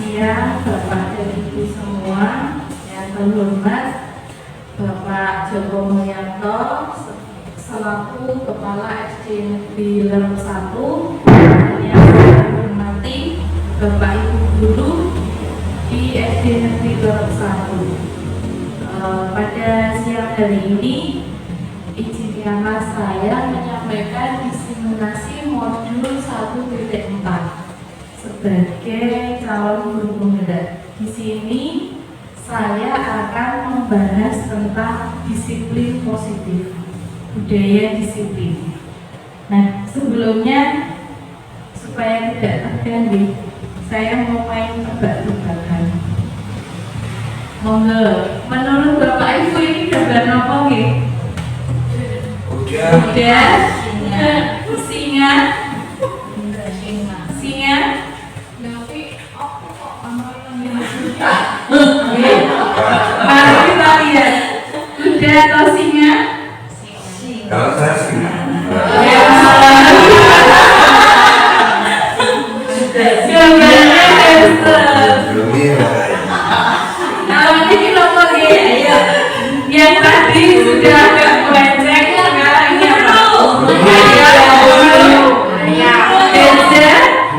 siang Bapak dan Ibu semua yang terhormat Bapak Joko Mulyanto selaku Kepala SD Negeri Lerep 1, yang saya hormati Bapak Ibu Guru di SD Negeri Lerep 1. Pada siang hari ini izinkanlah saya menyampaikan diseminasi modul 1.4 sebagai calon guru penggerak. Di sini saya akan membahas tentang disiplin positif, budaya disiplin. Nah, sebelumnya supaya tidak terganggu, saya mau main tebak-tebakan. Monggo, menurut Bapak Ibu ini gambar apa nggih? Kuda, singa. Mari kita lihat kuda atau singa? Kalau saya singa. Gambarnya hamster. Kalau ini nomor yang tadi sudah agak melenceng, sekarang ini apa?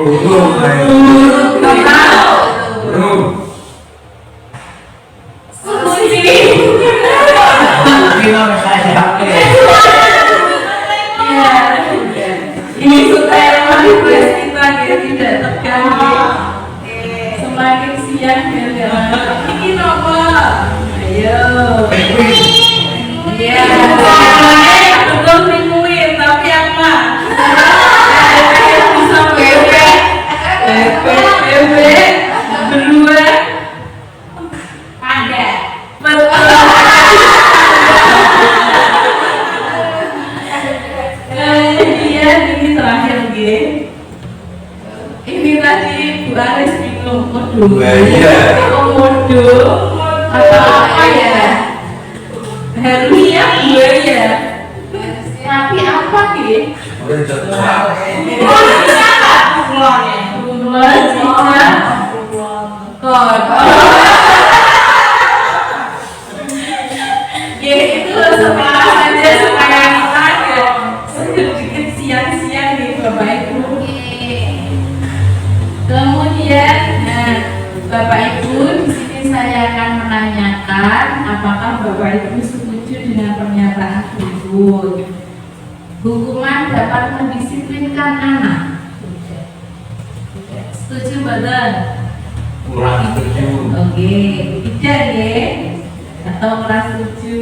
Burung. Ini supaya manifest kita tidak terganggu. Semakin siang ini nomor. Ayo. Ya, betul penguin tapi apa? Bisa bebek, beruang, ada. Betul. Ini terakhir ini tadi Bu Aris bingung modul atau apa ya, harusnya buaya tapi apa itu setelah saja supaya kita sedikit siang-siang nih Bapak Ibu. Kemudian, Bapak Ibu, di sini saya akan menanyakan apakah Bapak Ibu setuju dengan pernyataan berikut. Hukuman dapat mendisiplinkan anak. Setuju betul? Kurang setuju. Oke, tidak ya? Atau kurang setuju?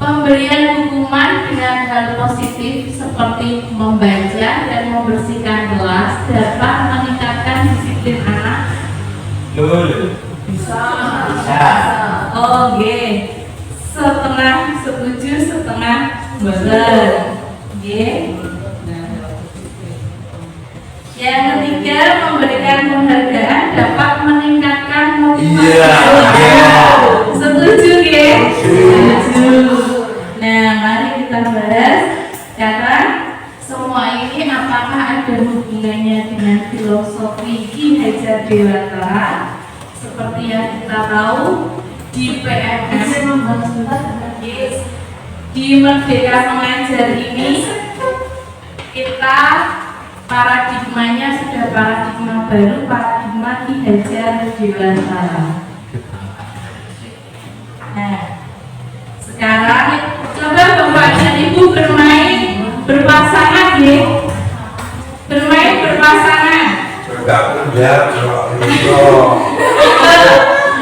Pemberian hukuman dengan hal positif seperti membaca dan membersihkan kelas dapat meningkatkan disiplin anak. Bisa. Oke. Setengah setuju, setengah benar. Oke. Yang ketiga, memberikan penghargaan dapat meningkatkan motivasi. Setuju ya? Setuju. Nah, mari kita bahas sekarang semua ini apakah ada hubungannya dengan filosofi Ki Hajar Dewantara. Seperti yang kita tahu di PMS di Merdeka Mengajar ini kita paradigmanya sudah paradigma baru, paradigma Ki Hajar Dewantara. Nah, sekarang coba Bapak dan Ibu bermain berpasangan ya. Bermain berpasangan.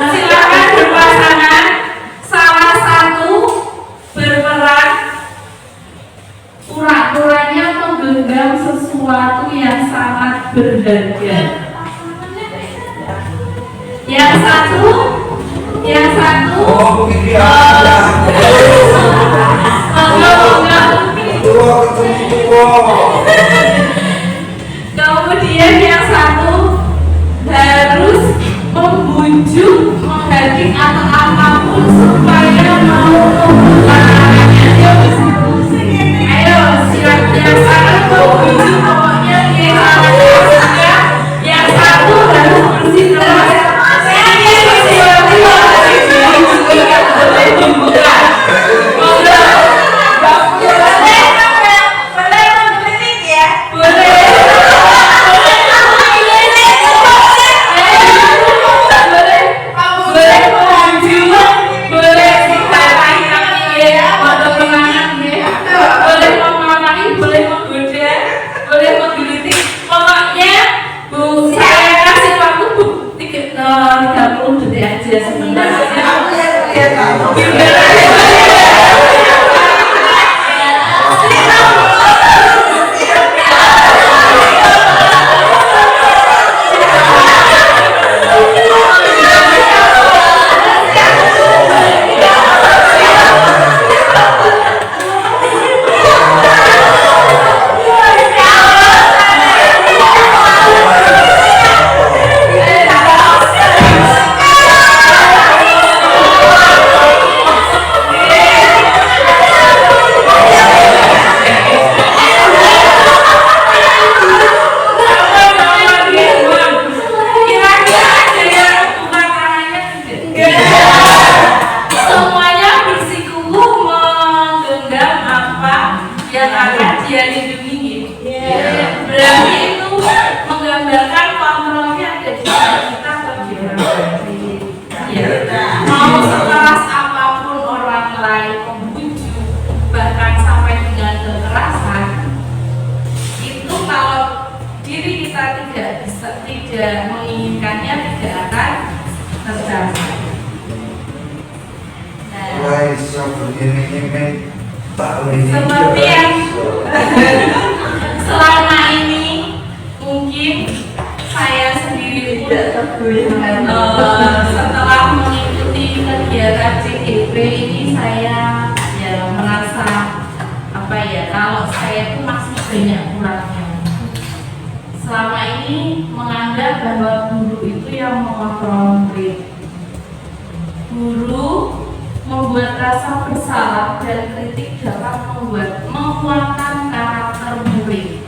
Silakan berpasangan. Salah satu berperan pura-puranya menggenggam sesuatu yang sangat berharga. Yang satu kemudian yang satu harus membujuk, menghardik atau apapun supaya mau membuka. Ayo siap yang satu membujuk, pokoknya yang satu harus bersih. aja sebenarnya. Aku lihat kamu. Semuanya bersikukuh menggenggam apa yang akan dia lindungi. Berarti itu menggambarkan kontrolnya ada di kita bagi orang lain. Mau sekeras apapun orang lain membujuk, bahkan sampai dengan kekerasan, itu kalau diri kita tidak menginginkannya tidak akan terjadi. Wah, ini Seperti yang selama ini mungkin saya sendiri pun setelah mengikuti kegiatan CGP ini saya ya merasa apa ya, kalau saya itu masih banyak kurangnya. Selama ini menganggap bahwa guru itu yang mengontrol murid. Guru membuat rasa bersalah dan kritik dapat menguatkan karakter murid.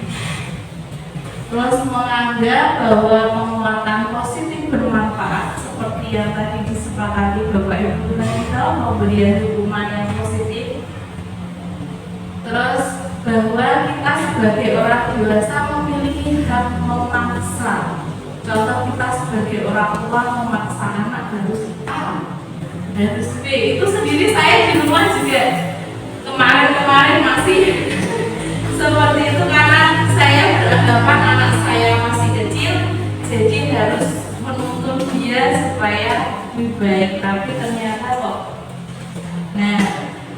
Terus menganggap bahwa penguatan positif bermanfaat seperti yang tadi disepakati Bapak Ibu kita, memberikan hukuman yang positif. Terus bahwa kita sebagai orang dewasa memiliki hak memaksa. Contoh kita sebagai orang tua memaksa anak harus A, harus B. Itu sendiri saya di rumah juga kemarin masih seperti itu, karena saya beranggapan anak saya masih kecil, jadi harus menuntun dia supaya lebih baik. Tapi ternyata kok. Nah,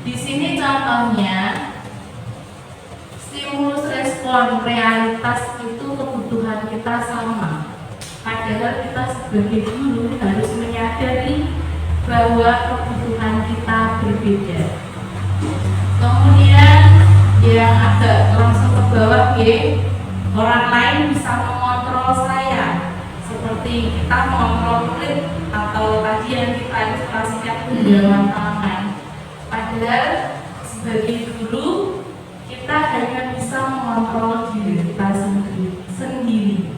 di sini contohnya stimulus respon realitas itu kebutuhan kita sama. Padahal kita sebagai guru harus menyadari bahwa kebutuhan kita berbeda. Kemudian yang agak langsung ke bawah orang lain bisa mengontrol saya, seperti kita mengontrol murid atau tadi yang kita ilustrasikan genggaman tangan. Padahal sebagai guru kita hanya bisa mengontrol diri kita sendiri.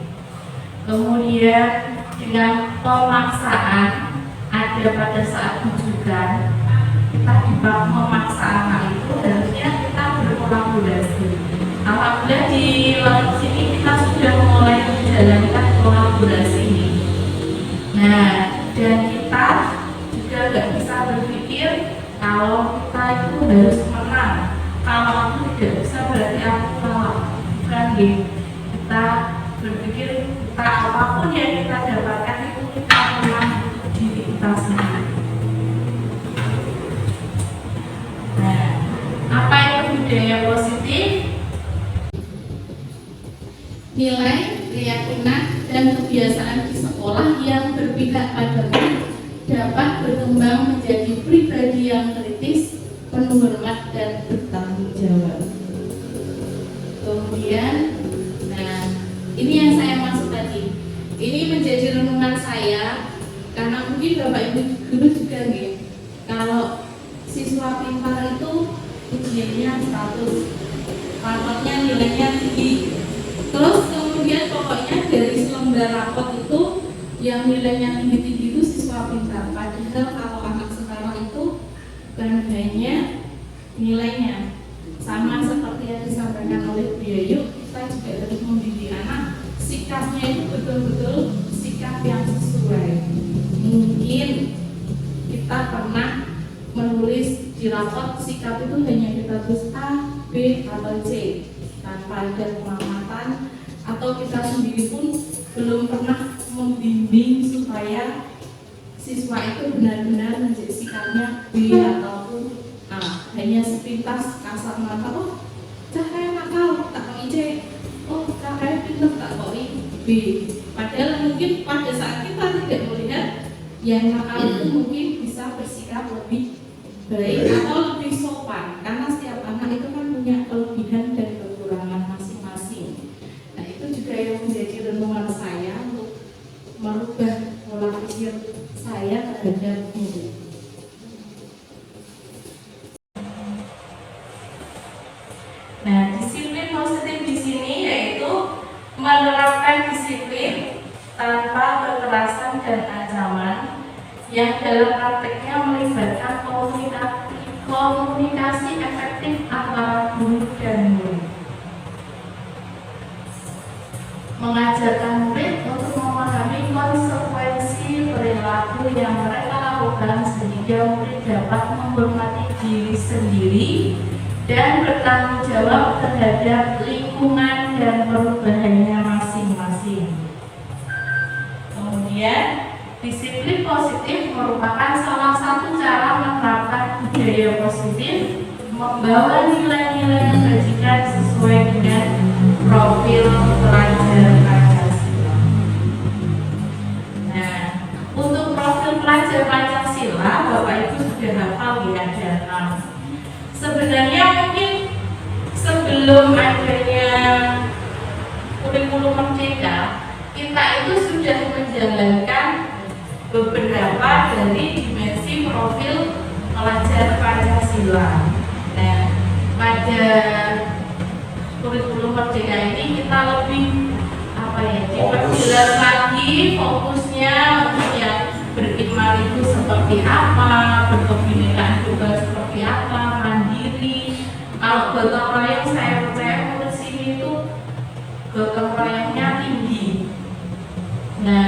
Kemudian dengan pemaksaan ada pada saat rujukan kita memaksa anak itu, harusnya kita berkolaborasi. Alhamdulillah di laut sini kita sudah mulai menjalankan kolaborasi ini. Nah, dan kita juga nggak bisa berpikir kalau kita itu harus menang. Kalau aku tidak bisa berarti aku kalah. Bukan gitu. Kita berpikir kita apapun yang kita dapatkan itu kita menang diri kita sendiri. Nah, apa itu budaya positif? Nilai, keyakinan, dan kebiasaan di sekolah yang berpihak padamu dapat berkembang menjadi pribadi yang kritis, penuh hormat, dan bertanggung jawab. Kemudian, nah ini yang saya maksud tadi. Ini menjadi renungan saya karena mungkin Bapak Ibu guru juga nih. Kalau siswa pintar itu ujiannya 100, rapotnya nilainya tinggi. Terus kemudian pokoknya dari selembar rapot itu yang nilainya tinggi-tinggi itu siswa pintar. Padahal kalau anak sekarang itu bukan hanya nilainya, sama seperti yang disampaikan oleh Bu Yayu, kita juga harus mendidik anak sikapnya itu betul-betul sikap yang sesuai. Mungkin kita pernah menulis di rapot sikap itu hanya kita tulis A, B, atau C tanpa ada pengamatan, atau kita sendiri pun belum pernah membimbing supaya siswa itu benar-benar menjadi sikapnya B ataupun hanya sepintas kasar mata, oh cahaya nakal tak kok C, oh cahaya pintar tak kok B. Padahal mungkin pada saat kita tidak melihat yang nakal itu mungkin bisa bersikap lebih baik atau lebih sopan, karena setiap anak itu kan punya kelebihan dan kekurangan masing-masing. Nah itu juga yang menjadi renungan saya untuk merubah pola pikir saya terhadap murid. Nah, disiplin positif di sini yaitu menerapkan disiplin tanpa kekerasan dan ancaman yang dalam prakteknya melibatkan komunikasi efektif antara guru dan murid. Mengajarkan murid untuk memahami konsekuensi perilaku yang mereka lakukan sehingga murid dapat menghormati diri sendiri dan bertanggung jawab terhadap lingkungan dan perubahannya masing-masing. Kemudian, disiplin positif merupakan salah satu cara menerapkan budaya positif, membawa nilai-nilai kebajikan sesuai dengan profil pelajar Pancasila. Nah, untuk profil pelajar Pancasila, Bapak Ibu sudah hafal ya, ada 6. Sebenarnya mungkin sebelum adanya kurikulum merdeka, kita itu sudah menjalankan beberapa dari dimensi profil pelajar Pancasila. Nah, pada kurikulum merdeka ini kita lebih diperjelas lagi fokusnya untuk yang beriman itu seperti apa, berkebinekaan juga seperti apa, mandiri. Kalau gotong royong saya percaya menurut sini itu gotong royongnya tinggi. Nah,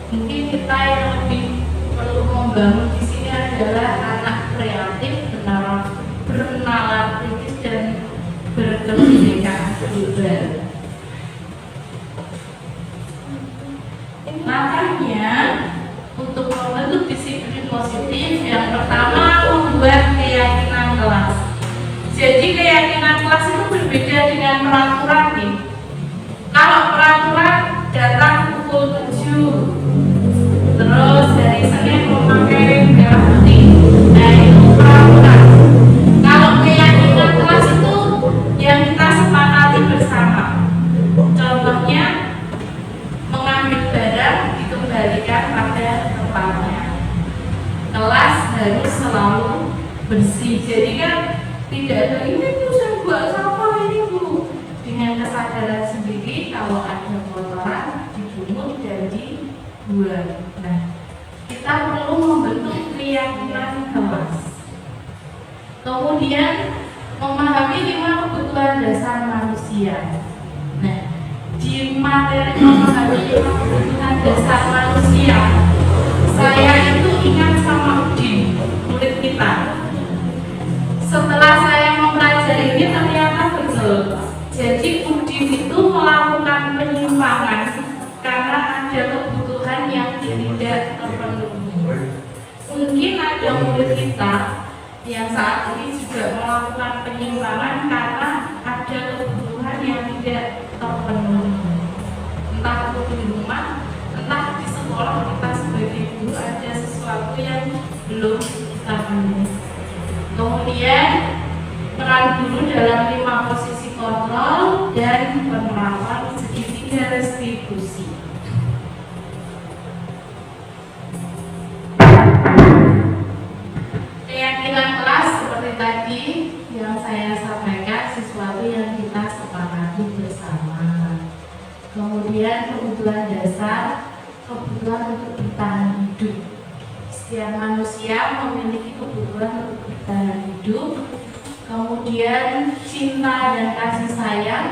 mungkin kita yang lebih perlu membangun di sini adalah anak kreatif, bernalar kritis dan berkebinekaan juga. Makanya untuk membentuk disiplin positif, yang pertama membuat keyakinan kelas. Jadi keyakinan kelas itu berbeda dengan peraturan nih. Kalau peraturan datang pukul 7, terus dari Senin memakai merah putih, nah itu peraturan. Kalau keyakinan kelas itu yang kita sepakati bersama. Contohnya mengambil barang dikembalikan pada tempatnya. Kelas harus selalu bersih. Jadi kan tidak ada ini saya buat sampah ini Bu. Dengan kesadaran sendiri kalau ada kotoran dipungut dan dibuang. Nah, kita perlu membentuk keyakinan kelas. Kemudian memahami 5 kebutuhan dasar manusia. Nah, di materi memahami 5 kebutuhan dasar manusia, saya itu ingat sama Udin, murid kita. Setelah saya mempelajari ini ternyata betul. Jadi Udin itu melakukan penyimpangan karena ada kebutuhan yang tidak terpenuhi. Mungkin ada murid kita yang saat ini juga melakukan penyimpangan karena ada kebutuhan yang tidak terpenuhi. Entah itu di rumah, entah di sekolah kita sebagai guru ada sesuatu yang belum kita penuhi. Kemudian peran guru dalam 5 posisi kontrol dan penerapan segitiga restribusi. Keyakinan kelas seperti tadi yang saya sampaikan, sesuatu yang kita sepakati bersama. Kemudian kebutuhan dasar, kebutuhan untuk bertahan hidup. Setiap manusia memiliki kebutuhan untuk bertahan hidup. Kemudian cinta dan kasih sayang,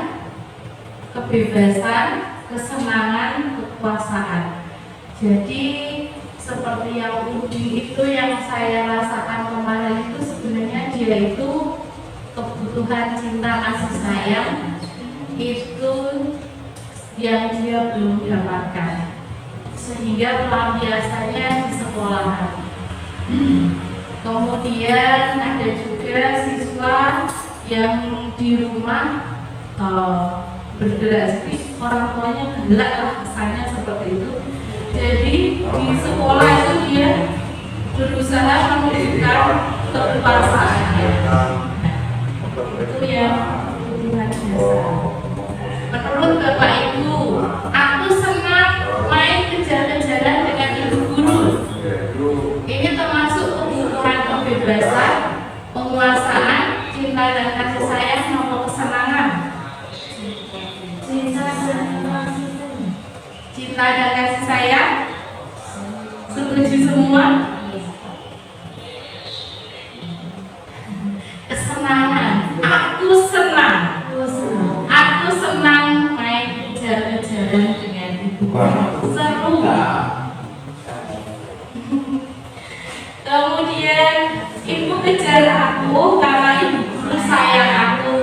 kebebasan, kesenangan, kekuasaan. Jadi seperti yang Udin itu yang saya rasakan kemarin itu sebenarnya dia itu kebutuhan cinta kasih sayang itu yang dia belum dapatkan. sehingga pelampiasannya di sekolahan. Kemudian ada juga siswa yang di rumah bergerak, jadi orang tuanya gelak lah, kesannya seperti itu. Jadi di sekolah itu dia berusaha menunjukkan kekuasaannya. Itu yang hubungan biasa. Menurut Bapak Ibu, aku senang main kejar-kejaran dengan ibu guru. Ini termasuk kebutuhan kebebasan, penguasaan, cinta dan kasih sayang maupun kesenangan. Cinta dan kasih sayang. Setuju semua? Kesenangan. Aku senang. Aku senang main kejar-kejaran dengan ibu. Seru. Kemudian ibu kejar aku karena ibu sayang aku.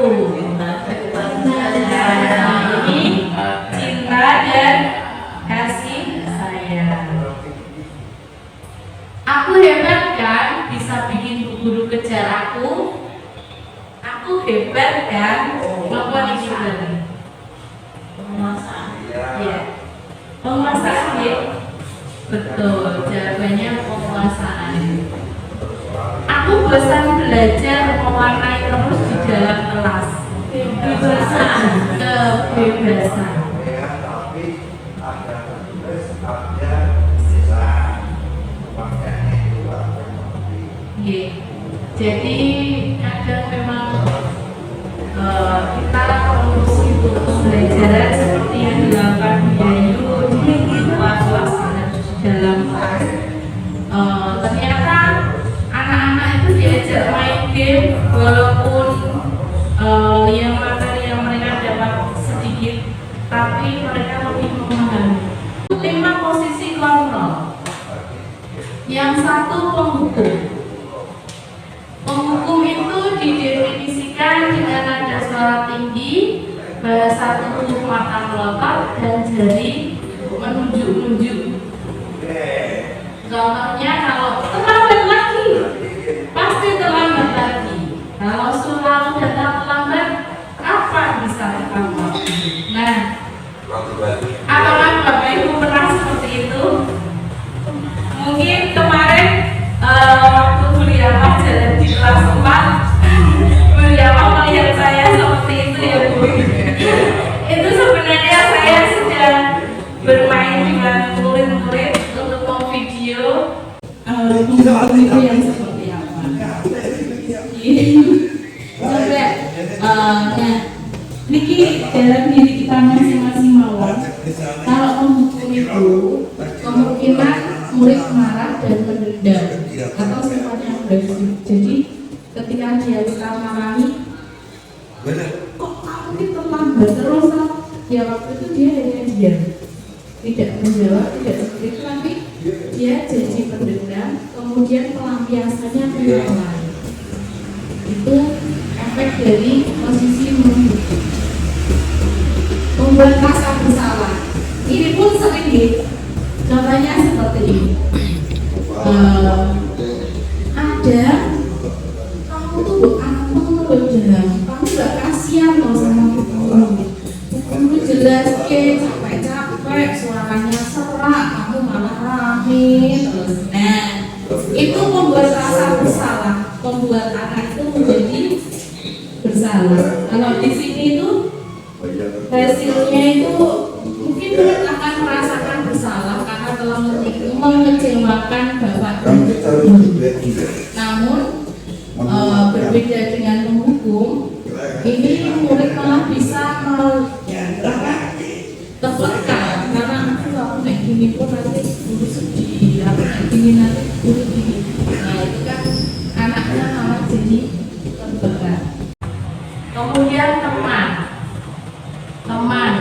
Ini cinta dan kasih sayang. Aku hebat kan, bisa bikin bu guru kejar aku. Aku hebat kan, bapak ini benar. Penguasaan. Ya. Penguasaan ya. Betul, jawabannya penguasaan. Aku bosan belajar mewarnai terus di dalam kelas. Kebebasan. Kebebasan. Jadi kadang memang kita sibuk pembelajaran seperti yang dilakukan Bu Yayu di kelas dalam kelas. Ternyata anak-anak itu diajak main game walaupun yang materi yang mereka dapat sedikit, tapi mereka lebih memahami. 5 posisi kontrol. Yang satu penghukum. Penghukum itu didefinisikan dengan nada suara tinggi, bahasa tubuh mata melotot, dan jari menunjuk-nunjuk. Contohnya kalau terlambat lagi, pasti terlambat lagi. Kalau selalu datang terlambat, apa bisa terlambat? Nah, apakah Bapak Ibu pernah seperti itu? Mungkin kemarin waktu kuliah jalan di kelas 4, kuliah melihat saya seperti itu ya Bu. Itu sebenarnya saya sedang bermain dengan murid-murid untuk memvideo video yang seperti apa. Sampai nah, niki dalam diri kita masing-masing mawon. Kalau menghukum itu kemungkinan murid marah dan mendendam atau sifatnya agresif. Jadi ketika dia kita marahi, kok kamu ini terlambat terus? Ya waktu itu dia hanya diam, tidak menjawab, tidak seperti itu, tapi dia jadi pendendam. Kemudian pelampiasannya ke yang lain. Itu efek dari posisi menghukum. Membuat rasa bersalah. Ini pun sering contohnya seperti ini. Ada kamu tuh kamu gak kasihan loh sama kamu jelas capek suaranya serak, kamu malah rame terus. Nah, itu membuat rasa bersalah, membuat anak itu menjadi bersalah. Kalau di sini itu hasilnya itu mungkin murid akan merasakan bersalah karena telah mengecewakan bapak dan ibu. Namun berbeda dengan menghukum, ini murid malah bisa tertekan karena aku kayak gini pun nanti guru sedih, aku kayak gini nanti guru gini. Nah itu kan anaknya malah jadi tertekan. Kemudian teman,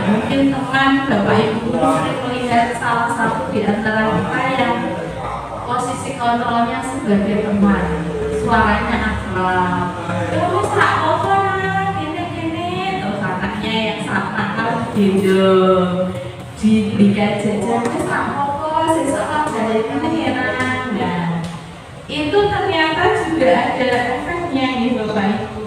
mungkin teman Bapak Ibu sering melihat salah satu di antara kita yang posisi kontrolnya sebagai teman, suaranya akrab, terus tak apa gini, terus anaknya yang saat nakal gendong, diberikan jajan, terus tak apa sekolah dari ini nah itu ternyata juga ada efeknya nih Bapak Ibu.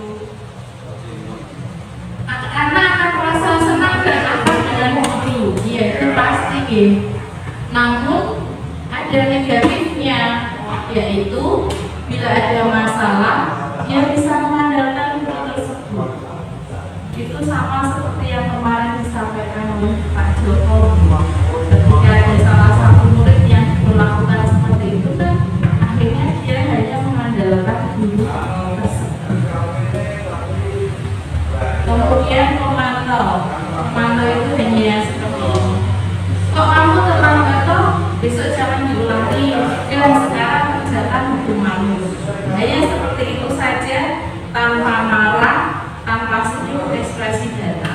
Karena akan merasa senang dan akan dengan guru, ya itu pasti gitu. Namun ada negatifnya, yaitu bila ada masalah dia bisa mengandalkan guru tersebut. Itu sama seperti yang kemarin disampaikan oleh Pak Joko. Ketika ada salah satu murid yang diperlakukan seperti itu kan, akhirnya dia hanya mengandalkan guru tersebut. Kemudian memantau itu hanya seperti ini. Kok kamu terlambat toh? Besok jangan diulangi. Dan sekarang kerjakan hukumanmu. Hanya seperti itu saja, tanpa marah, tanpa senyum, ekspresi data.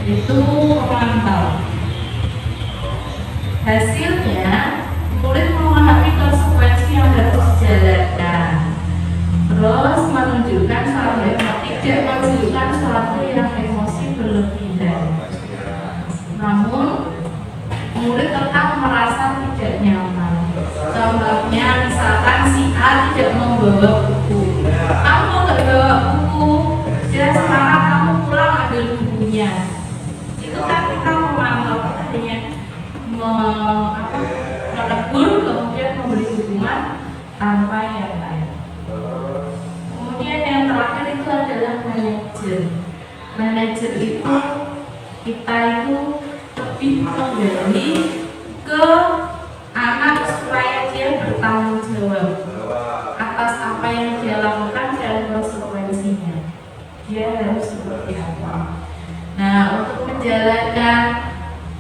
Itu memantau. Hasilnya, murid memahami konsekuensi yang harus dijalankan. Terus menunjukkan tidak menunjukkan suatu yang emosi berlebihan. Namun murid tetap merasa tidak nyaman. Contohnya misalkan si A tidak membawa buku. Kamu nggak bawa buku, dan sekarang kamu pulang ambil bukunya. Itu kan kita memantau, kita hanya menegur kemudian memberi dukungan tanpa yang lain. Kemudian yang terakhir itu adalah manajer. Manajer itu kita itu lebih menggali ke anak supaya dia bertanggung jawab atas apa yang dia lakukan dan konsekuensinya. Dia harus seperti apa. Nah, untuk menjalankan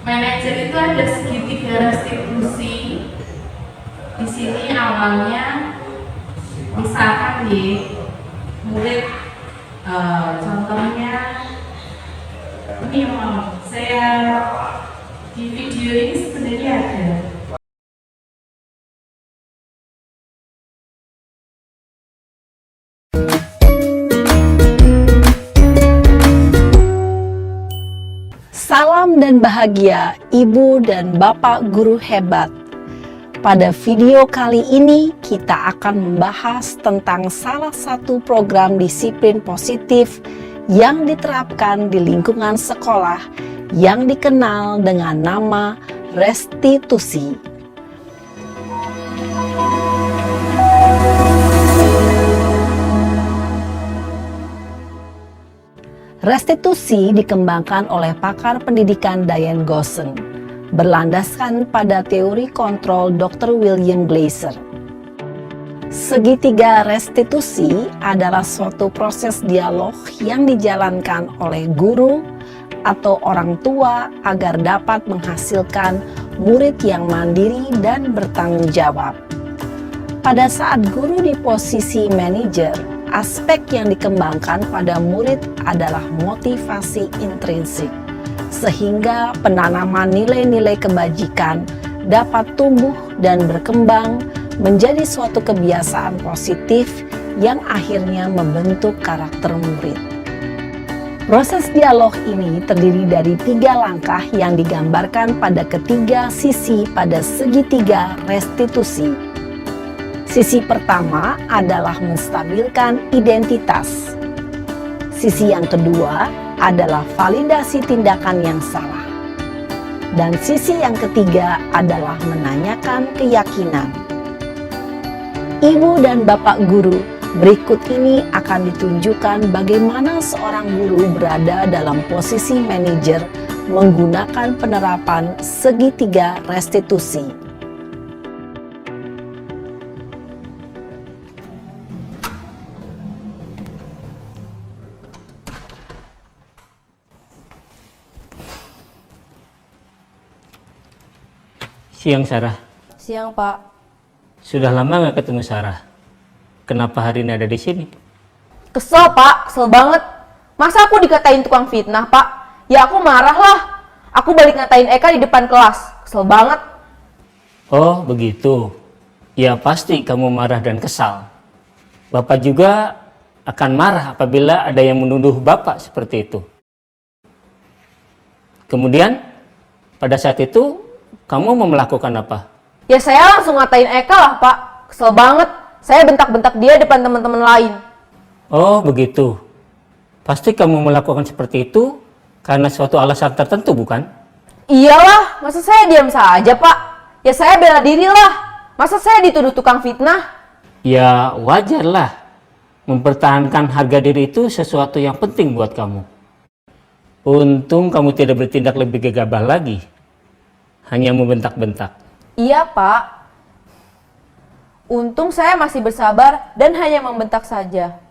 manajer itu ada segitiga restitusi. Di sini awalnya misalkan murid contohnya ini saya di video ini sebenarnya ada. Salam dan bahagia Ibu dan Bapak guru hebat. Pada video kali ini kita akan membahas tentang salah satu program disiplin positif yang diterapkan di lingkungan sekolah yang dikenal dengan nama restitusi. Restitusi dikembangkan oleh pakar pendidikan Diane Gosson, berlandaskan pada teori kontrol Dr. William Glasser. Segitiga restitusi adalah suatu proses dialog yang dijalankan oleh guru atau orang tua agar dapat menghasilkan murid yang mandiri dan bertanggung jawab. Pada saat guru di posisi manajer, aspek yang dikembangkan pada murid adalah motivasi intrinsik, sehingga penanaman nilai-nilai kebajikan dapat tumbuh dan berkembang menjadi suatu kebiasaan positif yang akhirnya membentuk karakter murid. Proses dialog ini terdiri dari 3 langkah yang digambarkan pada ketiga sisi pada segitiga restitusi. Sisi pertama adalah menstabilkan identitas. Sisi yang kedua adalah validasi tindakan yang salah. Dan sisi yang ketiga adalah menanyakan keyakinan. Ibu dan Bapak guru, berikut ini akan ditunjukkan bagaimana seorang guru berada dalam posisi manajer menggunakan penerapan segitiga restitusi. Siang Sarah. Siang Pak. Sudah lama nggak ketemu Sarah. Kenapa hari ini ada di sini? Kesel Pak, kesel banget. Masa aku dikatain tukang fitnah Pak? Ya aku marah lah. Aku balik ngatain Eka di depan kelas. Kesel banget. Oh begitu. Ya pasti kamu marah dan kesal. Bapak juga akan marah apabila ada yang menuduh Bapak seperti itu. Kemudian pada saat itu kamu mau melakukan apa? Ya saya langsung ngatain Eka lah Pak. Kesel banget. Saya bentak-bentak dia depan teman-teman lain. Oh begitu. Pasti kamu melakukan seperti itu karena suatu alasan tertentu, bukan? Iyalah, masa saya diam saja Pak? Ya saya bela diri lah. Masa saya dituduh tukang fitnah? Ya wajarlah. Mempertahankan harga diri itu sesuatu yang penting buat kamu. Untung kamu tidak bertindak lebih gegabah lagi. Hanya membentak-bentak. Iya Pak. Untung saya masih bersabar dan hanya membentak saja.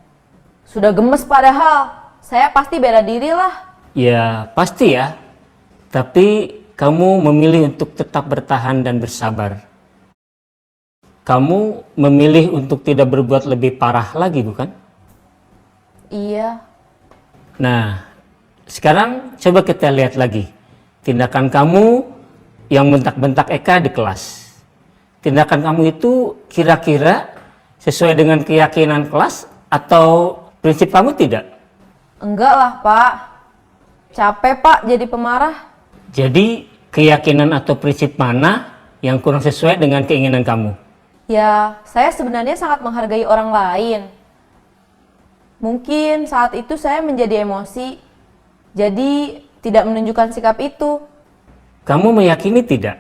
Sudah gemes padahal. Saya pasti bela diri lah. Ya pasti ya. Tapi kamu memilih untuk tetap bertahan dan bersabar. Kamu memilih untuk tidak berbuat lebih parah lagi, bukan? Iya. Nah, sekarang coba kita lihat lagi. Tindakan kamu yang bentak-bentak Eka di kelas. Tindakan kamu itu kira-kira sesuai dengan keyakinan kelas atau prinsip kamu tidak? Enggak lah Pak. Capek Pak jadi pemarah. Jadi keyakinan atau prinsip mana yang kurang sesuai dengan keinginan kamu? Ya, saya sebenarnya sangat menghargai orang lain. Mungkin saat itu saya menjadi emosi, jadi tidak menunjukkan sikap itu. Kamu meyakini tidak?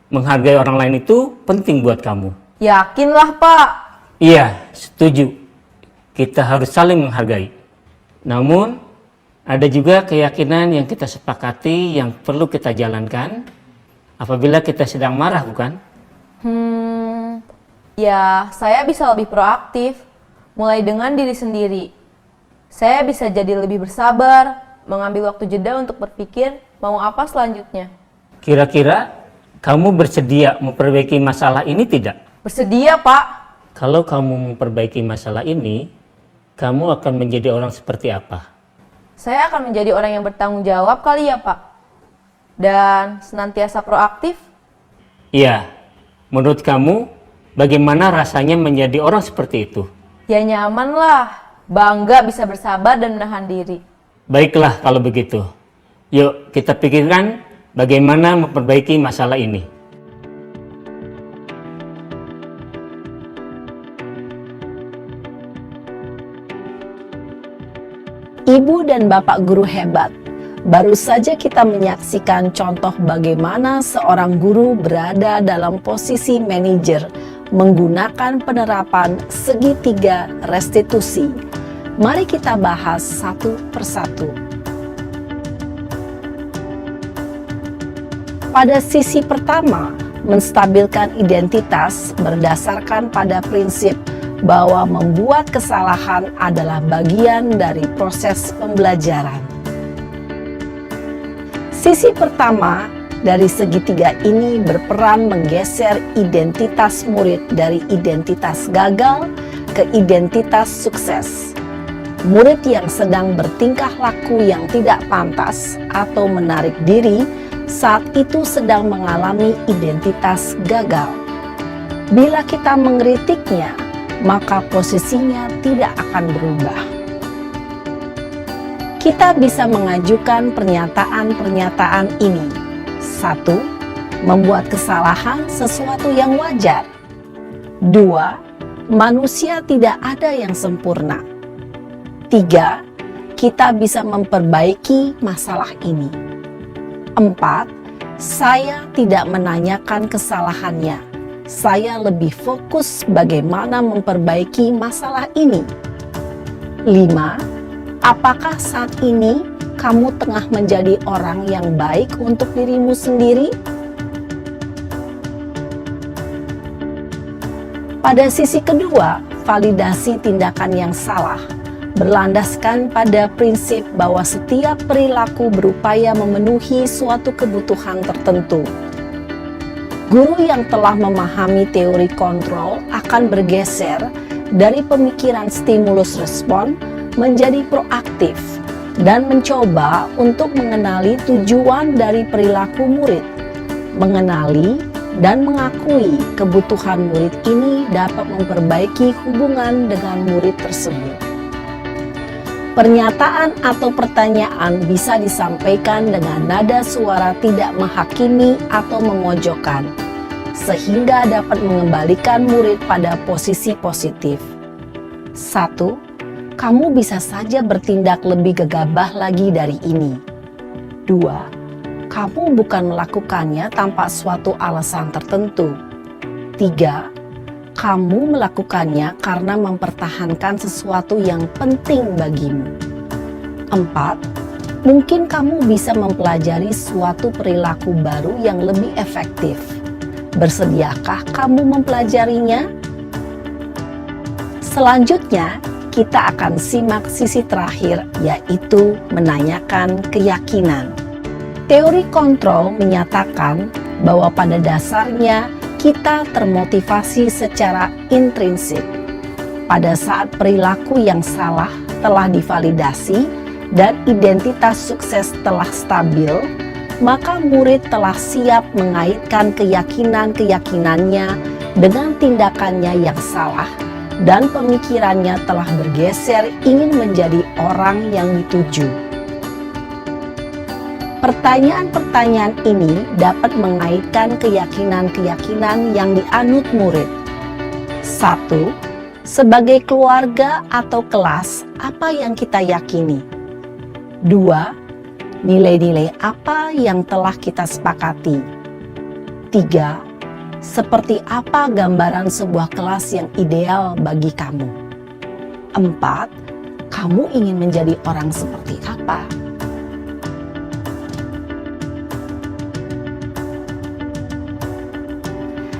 Menghargai orang lain itu penting buat kamu. Yakinlah Pak. Iya, setuju. Kita harus saling menghargai. Namun, ada juga keyakinan yang kita sepakati yang perlu kita jalankan apabila kita sedang marah, bukan? Ya, saya bisa lebih proaktif, mulai dengan diri sendiri. Saya bisa jadi lebih bersabar, mengambil waktu jeda untuk berpikir mau apa selanjutnya. Kira-kira kamu bersedia memperbaiki masalah ini tidak? Bersedia, Pak. Kalau kamu memperbaiki masalah ini, kamu akan menjadi orang seperti apa? Saya akan menjadi orang yang bertanggung jawab kali ya, Pak. Dan senantiasa proaktif. Iya. Menurut kamu, bagaimana rasanya menjadi orang seperti itu? Ya nyaman lah. Bangga bisa bersabar dan menahan diri. Baiklah kalau begitu. Yuk kita pikirkan bagaimana memperbaiki masalah ini. Ibu dan Bapak guru hebat, baru saja kita menyaksikan contoh bagaimana seorang guru berada dalam posisi manajer menggunakan penerapan segitiga restitusi. Mari kita bahas satu persatu. Pada sisi pertama, menstabilkan identitas berdasarkan pada prinsip bahwa membuat kesalahan adalah bagian dari proses pembelajaran. Sisi pertama dari segitiga ini berperan menggeser identitas murid dari identitas gagal ke identitas sukses. Murid yang sedang bertingkah laku yang tidak pantas atau menarik diri saat itu sedang mengalami identitas gagal. Bila kita mengkritiknya, maka posisinya tidak akan berubah. Kita bisa mengajukan pernyataan-pernyataan ini. 1. Membuat kesalahan sesuatu yang wajar. 2. Manusia tidak ada yang sempurna. 3. Kita bisa memperbaiki masalah ini. 4. Saya tidak menanyakan kesalahannya. Saya lebih fokus bagaimana memperbaiki masalah ini. 5. Apakah saat ini kamu tengah menjadi orang yang baik untuk dirimu sendiri? Pada sisi kedua, validasi tindakan yang salah berlandaskan pada prinsip bahwa setiap perilaku berupaya memenuhi suatu kebutuhan tertentu. Guru yang telah memahami teori kontrol akan bergeser dari pemikiran stimulus respon menjadi proaktif dan mencoba untuk mengenali tujuan dari perilaku murid. Mengenali dan mengakui kebutuhan murid ini dapat memperbaiki hubungan dengan murid tersebut. Pernyataan atau pertanyaan bisa disampaikan dengan nada suara tidak menghakimi atau memojokkan, sehingga dapat mengembalikan murid pada posisi positif. 1. Kamu bisa saja bertindak lebih gegabah lagi dari ini. 2. Kamu bukan melakukannya tanpa suatu alasan tertentu. 3. Kamu melakukannya karena mempertahankan sesuatu yang penting bagimu. 4. Mungkin kamu bisa mempelajari suatu perilaku baru yang lebih efektif. Bersediakah kamu mempelajarinya? Selanjutnya, kita akan simak sisi terakhir, yaitu menanyakan keyakinan. Teori kontrol menyatakan bahwa pada dasarnya kita termotivasi secara intrinsik. Pada saat perilaku yang salah telah divalidasi dan identitas sukses telah stabil, maka murid telah siap mengaitkan keyakinan-keyakinannya dengan tindakannya yang salah, dan pemikirannya telah bergeser ingin menjadi orang yang dituju. Pertanyaan-pertanyaan ini dapat mengaitkan keyakinan-keyakinan yang dianut murid. 1. Sebagai keluarga atau kelas, apa yang kita yakini? 2. Nilai-nilai apa yang telah kita sepakati? 3. Seperti apa gambaran sebuah kelas yang ideal bagi kamu? 4. Kamu ingin menjadi orang seperti apa?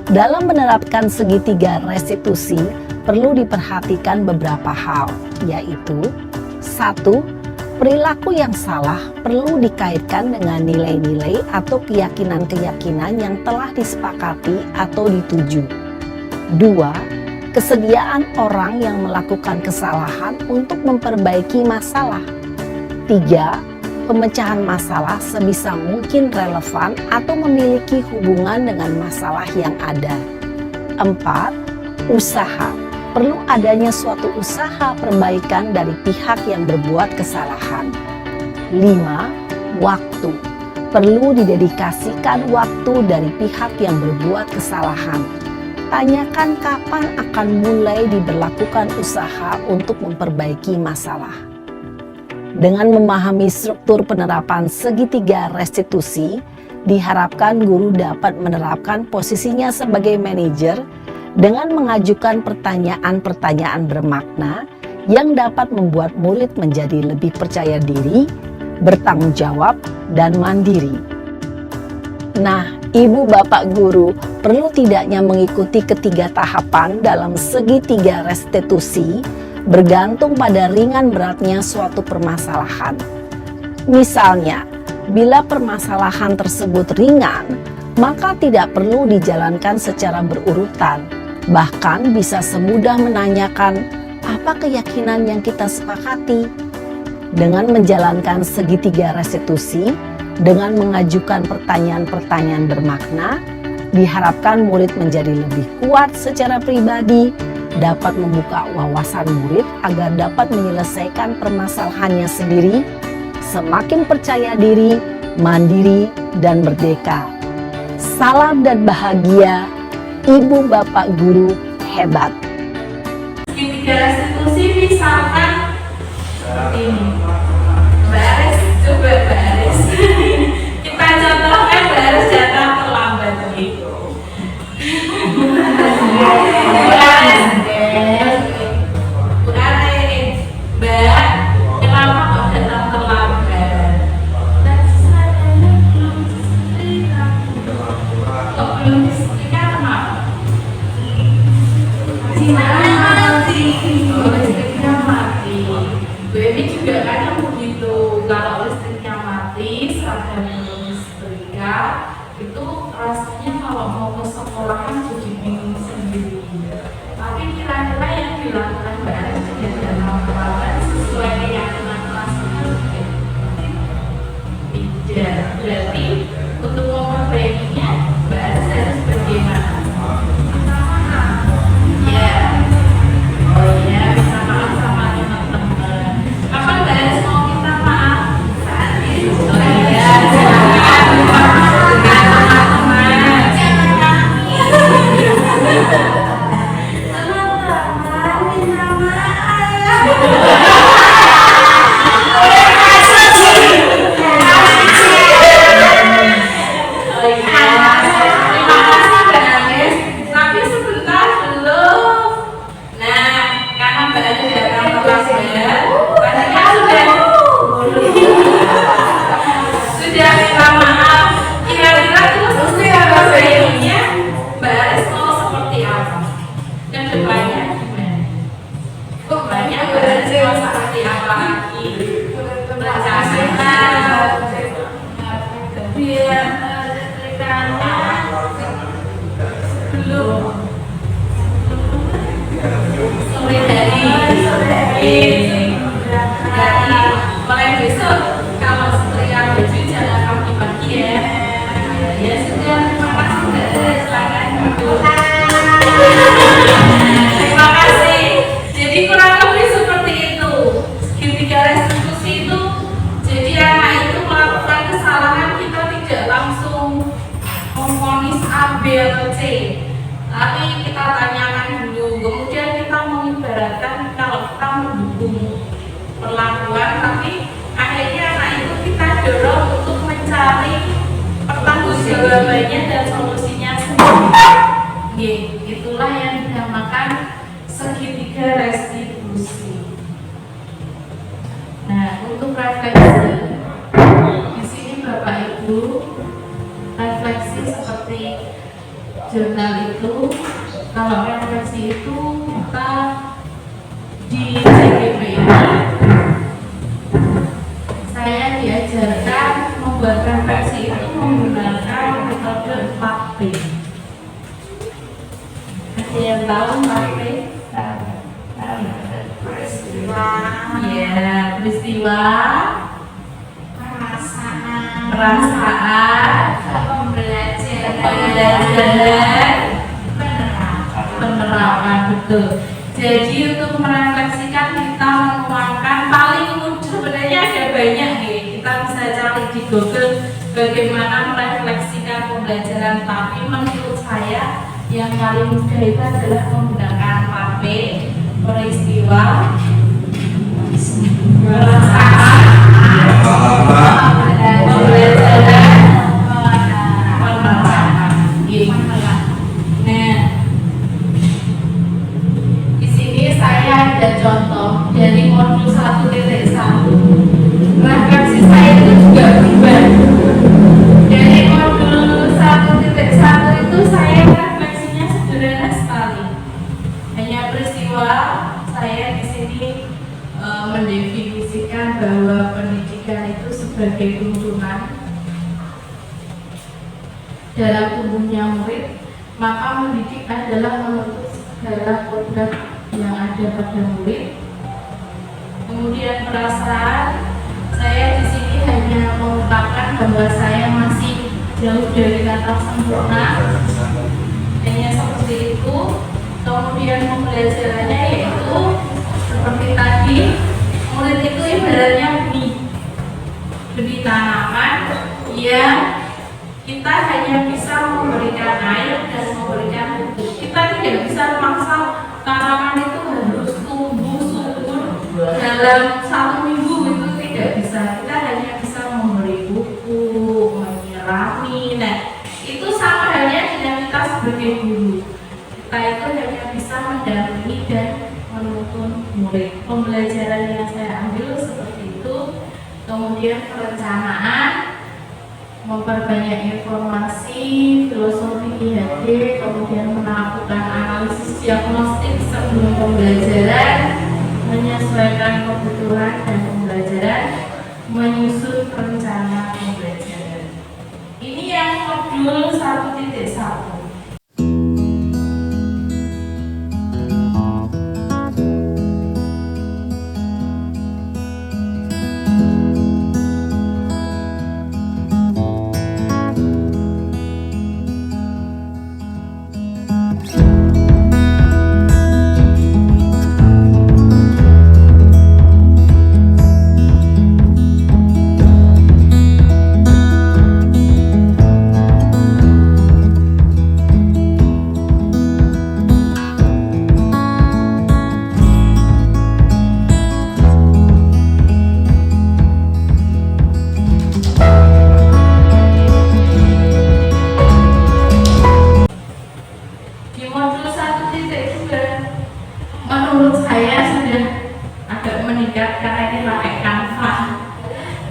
Dalam menerapkan segitiga restitusi, perlu diperhatikan beberapa hal, yaitu 1. Perilaku yang salah perlu dikaitkan dengan nilai-nilai atau keyakinan-keyakinan yang telah disepakati atau dituju. 2. Kesediaan orang yang melakukan kesalahan untuk memperbaiki masalah. 3. Pemecahan masalah sebisa mungkin relevan atau memiliki hubungan dengan masalah yang ada. 4. Usaha. Perlu adanya suatu usaha perbaikan dari pihak yang berbuat kesalahan. 5. Waktu. Perlu didedikasikan waktu dari pihak yang berbuat kesalahan. Tanyakan kapan akan mulai diberlakukan usaha untuk memperbaiki masalah. Dengan memahami struktur penerapan segitiga restitusi, diharapkan guru dapat menerapkan posisinya sebagai manajer dengan mengajukan pertanyaan-pertanyaan bermakna yang dapat membuat murid menjadi lebih percaya diri, bertanggung jawab, dan mandiri. Nah, Ibu Bapak Guru perlu tidaknya mengikuti ketiga tahapan dalam segitiga restitusi bergantung pada ringan beratnya suatu permasalahan. Misalnya, bila permasalahan tersebut ringan, maka tidak perlu dijalankan secara berurutan. Bahkan bisa semudah menanyakan apa keyakinan yang kita sepakati. Dengan menjalankan segitiga restitusi, dengan mengajukan pertanyaan-pertanyaan bermakna, diharapkan murid menjadi lebih kuat secara pribadi, dapat membuka wawasan murid agar dapat menyelesaikan permasalahannya sendiri, semakin percaya diri, mandiri, dan merdeka. Salam dan bahagia, Ibu Bapak Guru hebat. Segitiga restitusi misalkan seperti ini. Baris, coba baris. Kita contohkan baris datang terlambat gitu. Baris. Mbak, kenapa kok datang terlambat? Kok belum disetrika kenapa? Sinyalnya mati. Oh, listriknya mati. Bu Emi juga kadang begitu. Kalau listriknya mati, seragam belum disetrika, itu rasanya kalau mau ke sekolah kan jadi bingung sendiri. Tapi kira-kira yang dilakukan Mbak Anies dan terlambat sesuai keyakinan kelasnya tidak. Berarti untuk memperbaikinya Mbak Anies harus bagaimana? Ya, oh iya, bisa Tapi kita tanyakan dulu, kemudian kita mengibaratkan kalau kita mendukung perlakuan, tapi akhirnya anak itu kita dorong untuk mencari pertanggungjawabannya dan solusinya sendiri. Itulah yang dinamakan segitiga restitusi. Nah, untuk refleksi di sini Bapak Ibu, refleksi seperti jurnal itu, kalau refleksi itu kita di CGP saya diajarkan membuat refleksi itu menggunakan metode 4P. Ada yang tahu 4P? Peristiwa, ya, peristiwa, perasaan, pembelajaran, penerapan, betul. Jadi untuk merefleksikan kita menuangkan paling mudah, sebenarnya ada banyak nih. Kita bisa cari di Google bagaimana merefleksikan pembelajaran, tapi menurut saya yang paling mudah itu adalah menggunakan 4P, peristiwa, perasaan, pembelajaran, penerapan. Nah, di sini saya ada contoh dari modul 1.1. Refleksi saya itu juga berubah. Dari modul 1.1 itu saya refleksinya sederhana sekali. Hanya peristiwa, saya di sini mendefinisikan bahwa pendidikan itu sebagai tuntunan dalam tumbuhnya murid, maka mendidik adalah menuntut segala kodrat yang ada pada murid. Kemudian perasaan, saya di sini hanya mengungkapkan bahwa saya masih jauh dari kata sempurna, hanya seperti itu. Kemudian pembelajarannya yaitu seperti tadi, murid itu ibaratnya benih tanaman yang kita hanya bisa memberikan air dan memberikan pupuk. Kita tidak bisa memaksa tanaman itu harus tumbuh subur dalam 1 minggu, itu tidak bisa. Kita hanya bisa memberi pupuk, menyirami. Nah, itu sama halnya dengan kita sebagai guru. Kita itu hanya bisa mendampingi dan menuntun murid. Pembelajaran yang saya ambil seperti itu. Kemudian perencanaan, memperbanyak informasi, filosofi IHD, kemudian melakukan analisis diagnostik sebelum pembelajaran, menyesuaikan kebutuhan dan pembelajaran, menyusun rencana pembelajaran. Ini yang modul 1.1. Menurut saya sudah agak meningkat karena ini pakai Canva.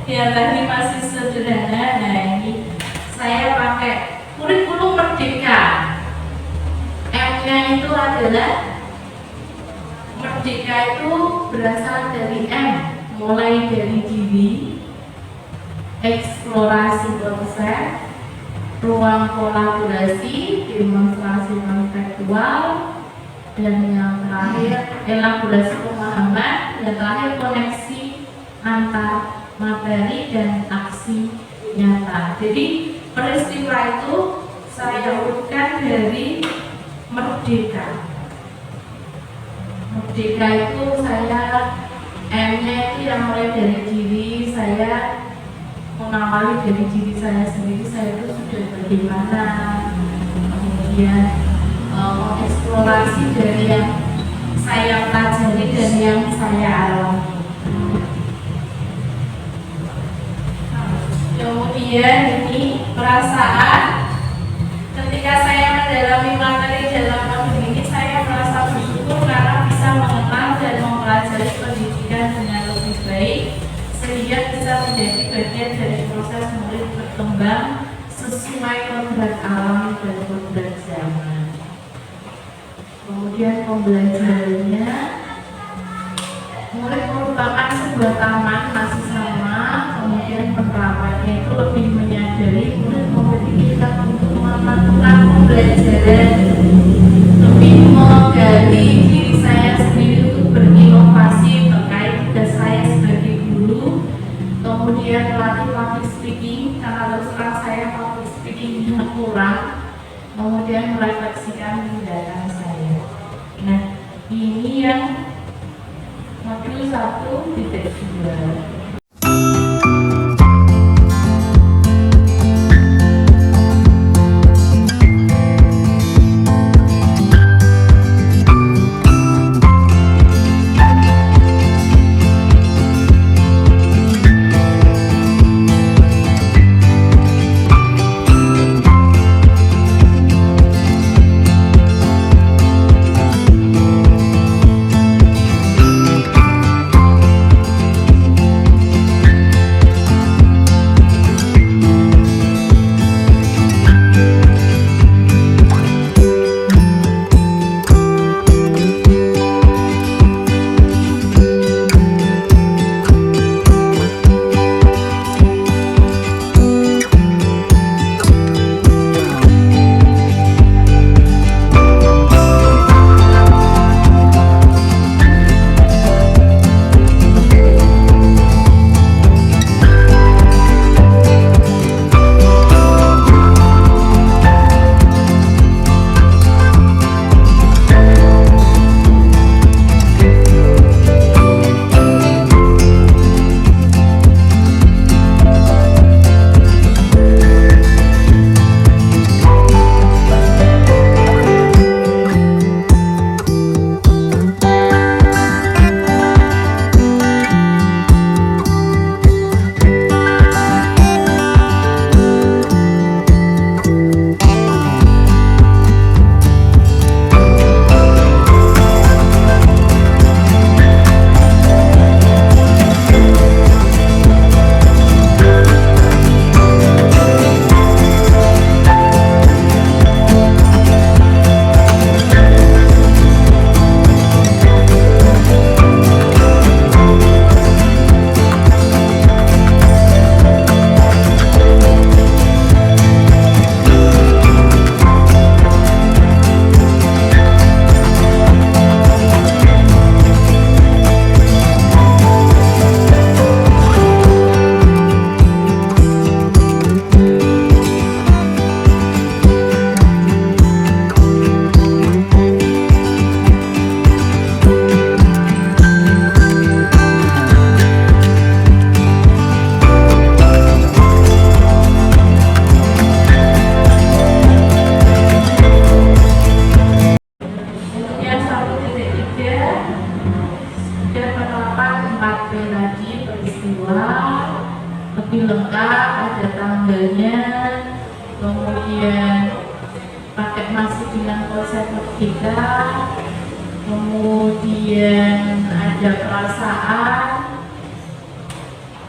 Yang tadi masih sederhana. Nah, ini saya pakai kurikulum merdeka. M-nya itu adalah merdeka itu berasal dari M, mulai dari diri, eksplorasi konsep, ruang kolaborasi, demonstrasi konseptual, dan yang terakhir elaborasi pemahaman, dan terakhir koneksi antar materi dan aksi nyata. Jadi peristiwa itu saya urutkan dari merdeka. Merdeka itu saya M-nya itu yang mulai dari diri, saya mengawali dari diri saya sendiri, saya itu sudah bagaimana, kemudian kemudian mengeksplorasi dari yang saya pelajari dan yang saya alami. Kemudian ini perasaan ketika saya mendalami materi dalam modul ini, saya merasa bersyukur karena bisa mengenal dan mempelajari pendidikan dengan lebih baik sehingga bisa menjadi bagian dari proses murid berkembang sesuai kodrat alam dan kodrat zaman. Kemudian pembelajarannya, murid merupakan sebuah taman masih sama, kemudian penerapannya itu lebih menyadari murid memiliki untuk melakukan pembelajaran, lebih menggali diri saya sendiri untuk berinovasi terkait tugas saya sebagai guru, kemudian melatih public speaking karena terus terang saya public speakingnya kurang, kemudian merefleksikan tindakan saya. Nah, ini yang modul 1.2. lebih lengkap, ada tanggalnya, kemudian pakai masih dengan konsep merdeka, kemudian ada perasaan,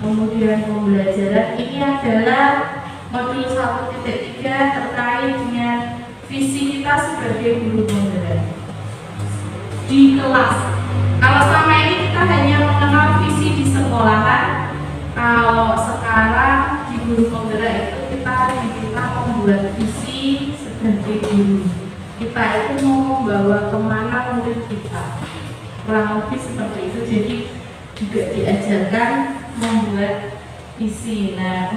kemudian pembelajaran. Ini adalah modul 1.3 terkait dengan visi kita sebagai guru penggerak di kelas. Kalau selama ini kita hanya mengenal visi di sekolahan, kalau sekarang di guru penggerak itu kita membuat visi sebagai guru. Kita itu mau membawa kemana murid kita, kurang lebih seperti itu. Jadi juga diajarkan membuat visi. Nah,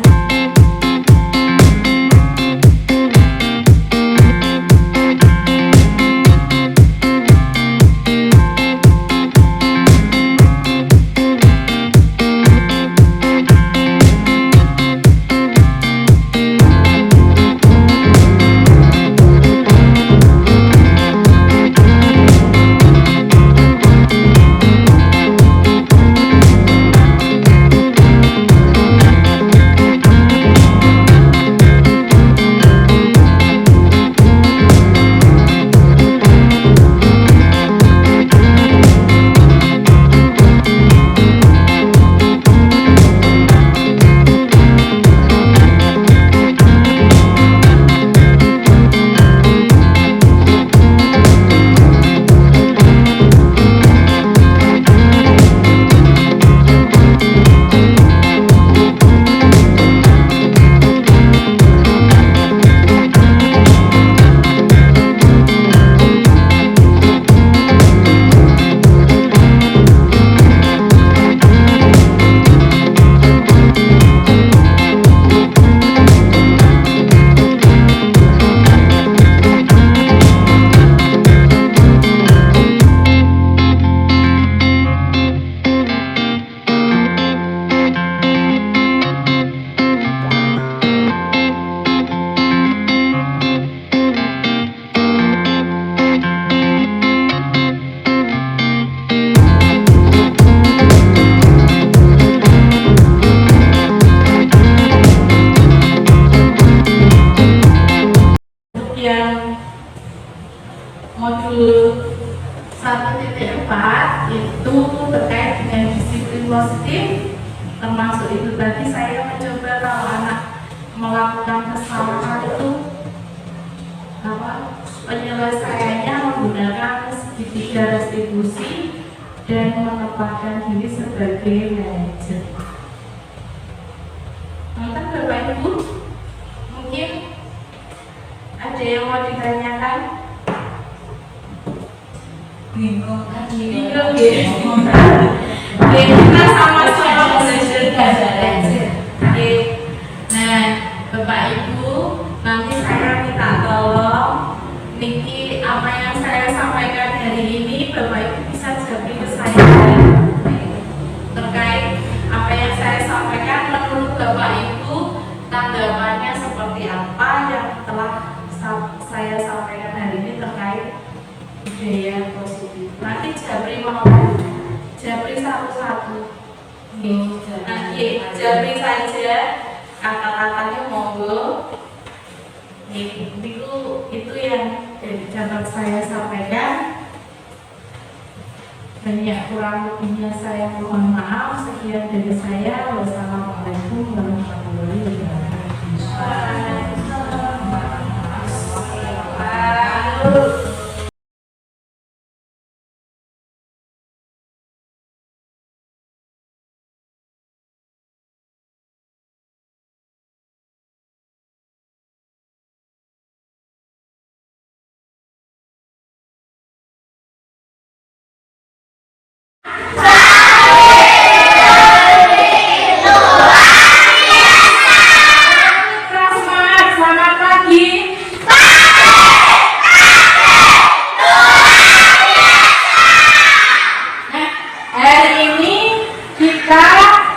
modul 1.4 itu terkait dengan disiplin positif, termasuk itu tadi saya mencoba kalau anak melakukan kesalahan itu penyelesaiannya menggunakan segitiga restribusi dan menempatkan diri sebagai manajer. Mungkin Bapak Ibu, mungkin ada yang mau ditanyakan? Bingung ya? Kita sama-sama belajar belajar. Nah, Bapak Ibu, nanti saya minta tolong niki apa yang saya sampaikan hari ini Bapak Ibu bisa jawab ke saya terkait apa yang saya sampaikan. Menurut Bapak Ibu tanggapannya seperti apa yang telah saya sampaikan hari ini terkait budaya positif. Nanti Jabri mau Jabri satu-satu. Nanti Jabri saja kata-katanya monggo. Itu yang dapat saya sampaikan. Banyak kurang lebihnya saya mohon maaf. Sekian dari saya. Wassalamualaikum warahmatullahi wabarakatuh. Selamat pagi. Hari ini kita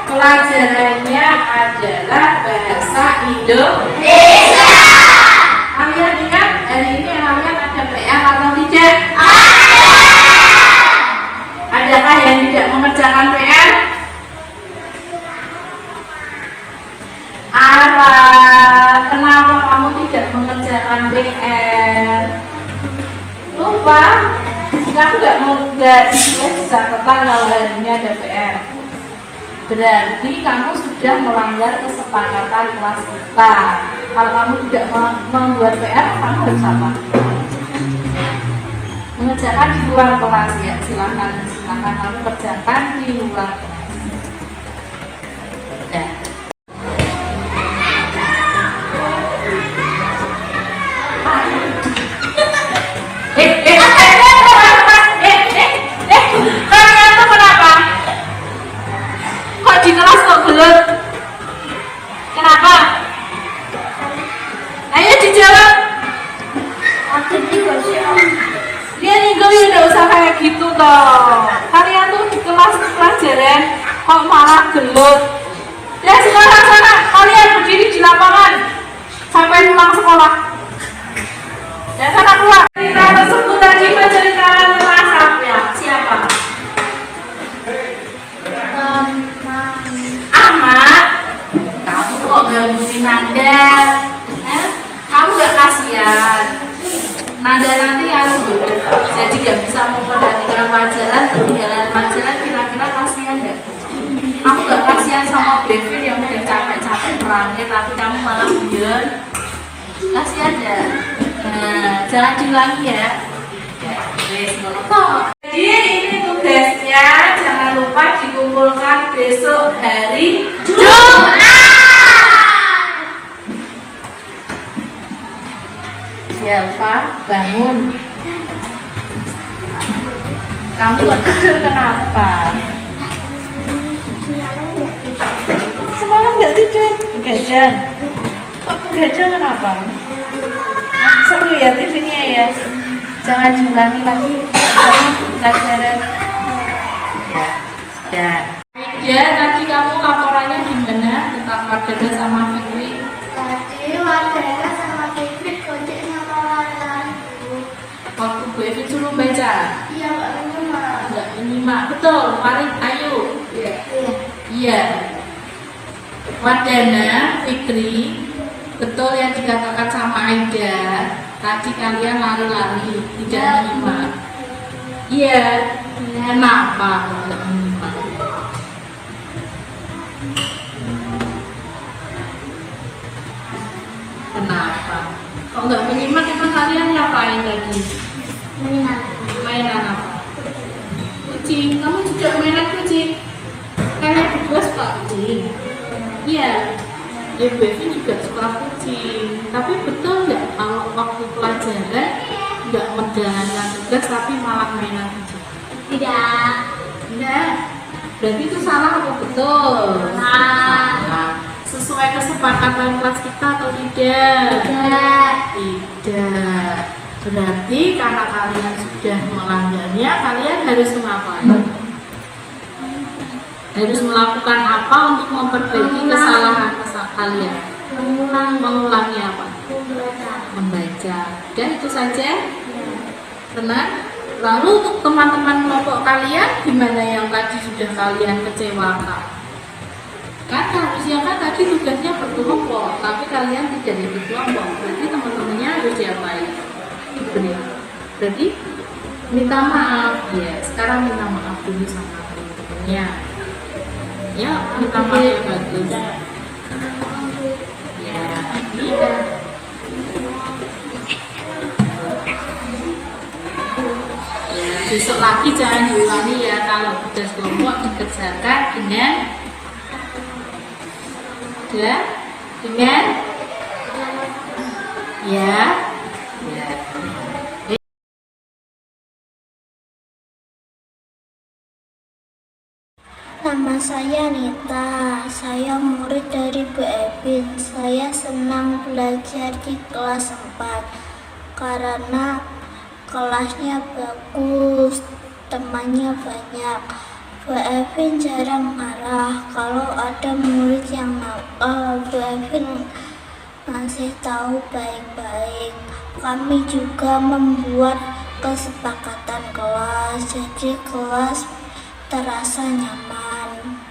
pelajarannya adalah bahasa Indonesia. Kalian ingat hari ini kalian ada PR atau tidak? Adakah yang tidak mengerjakan PR? Kenapa kamu tidak mengerjakan PR? Lupa? Kamu nggak bisa catatan kalau hari ini ada PR. Berarti kamu sudah melanggar kesepakatan kelas kita. Kalau kamu tidak membuat PR, kamu harus apa? Mengerjakan di luar kelas ya. Silakan kamu kerjakan di luar kelas. Ya. Kalian tuh kenapa? Kok di kelas kok gelut? Kenapa? Ayo dijawab. Dia nih udah usah kayak gitu toh. Kalian tuh di kelas pelajaran kok malah gelut. Ya sekarang sana kalian berdiri di lapangan sampai pulang sekolah. Ya sana keluar. Cerita tersebut tadi menceritakan tentang siapa? Ahmad. Kamu kok gangguin Nanda? Kamu gak kasihan? Nanda nanti harus jadi gak bisa memperhatikan pelajaran, ketinggalan pelajaran, kira-kira kasihan gak? Kamu gak kasihan sama Bevin yang udah capek-capek merangkit tapi kamu malah biar? Kasihan gak? Nah, jangan diulangi ya. Jadi ini tugasnya, jangan lupa dikumpulkan besok hari Jumat. Siapa? Bangun. Kamu gak tidur kenapa? Semalam gak tidur? Begadang. Kok begadang kenapa? Seru ya TV-nya ya. Jangan diulangi lagi pelajaran. Ya. Ya, tadi kamu laporannya gimana tentang Wardana sama Fikri? Tadi Wardana sama Fikri gojek sama lalaku. Waktu Bu Evi suruh baca. Iya, Mbak Nyimak. Enggak menyimak. Betul, mari ayo. Iya. Wardana, Fikri, betul yang dikatakan sama Aida. Tadi kalian lari-lari, tidak menyimak. Iya, kenapa tidak menyimak? Kenapa? Kalau nggak menyimak emang kalian ngapain tadi? Mainan apa? Kucing, kamu juga mainan kucing? Kalian berdua suka kucing? Iya, ya Bu Evi juga suka kucing. Tapi betul nggak kalau waktu pelajaran nggak menjalankan tugas tapi malah mainan kucing? Tidak. Enggak. Berarti itu salah atau betul? Salah. Sesuai kesepakatan kelas kita atau tidak? Tidak. Berarti karena kalian sudah melanggarnya, kalian harus ngapain? Harus melakukan apa untuk memperbaiki kesalahan kalian? Mengulangnya apa? Membaca. Dan itu saja? Benar? Lalu untuk teman-teman kelompok kalian, gimana yang tadi sudah kalian kecewakan? Kan harusnya kan tadi tugasnya berkelompok, tapi kalian tidak ikut kelompok. Berarti teman-temannya harus diapain? Diberi. Berarti minta maaf ya. Sekarang minta maaf dulu sama teman-temannya. Ya, minta maaf ya bagus. Ya, iya. Ya, besok lagi jangan diulangi ya. Kalau tugas kelompok dikerjakan dengan ya. Nama saya Nita, saya murid dari Bu Evin. Saya senang belajar di kelas 4 karena kelasnya bagus, temannya banyak. Bu Evin jarang marah. Kalau ada murid yang nakal, Bu Evin ngasih tahu baik-baik. Kami juga membuat kesepakatan kelas, jadi kelas terasa nyaman.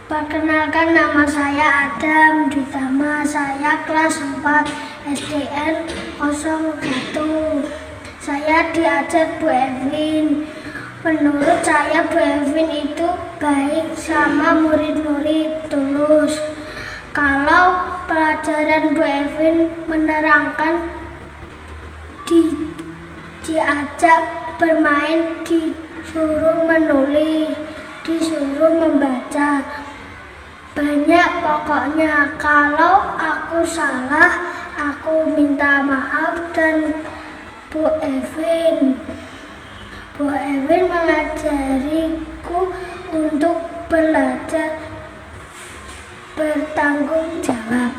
Perkenalkan, nama saya Adam Ditama, saya kelas 4 SDN 01. Saya diajar Bu Evin. Menurut saya Bu Evin itu baik sama murid-murid, tulus. Kalau pelajaran Bu Evin menerangkan, diajak bermain, disuruh menulis, disuruh membaca. Banyak pokoknya. Kalau aku salah, aku minta maaf dan Bu Evin mengajariku untuk belajar bertanggung jawab.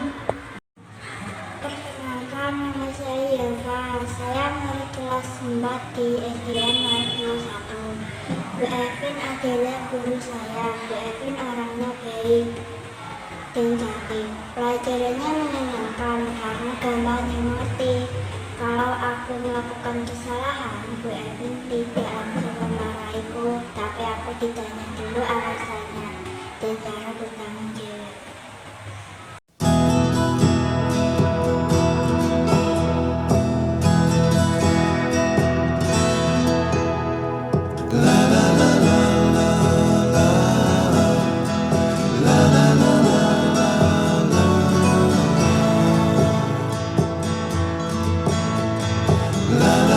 Perkenalkan, nama saya Yova. Saya murid kelas 4 di SDN 01. Bu Evin adalah guru saya. Bu Evin orangnya baik dan cantik. Pelajarannya menyenangkan karena gampang dimengerti. Kalau aku melakukan kesalahan, Bu Evin tidak langsung memarahiku, tapi aku ditanya dulu alasannya dan cara bertanggung jawab. La la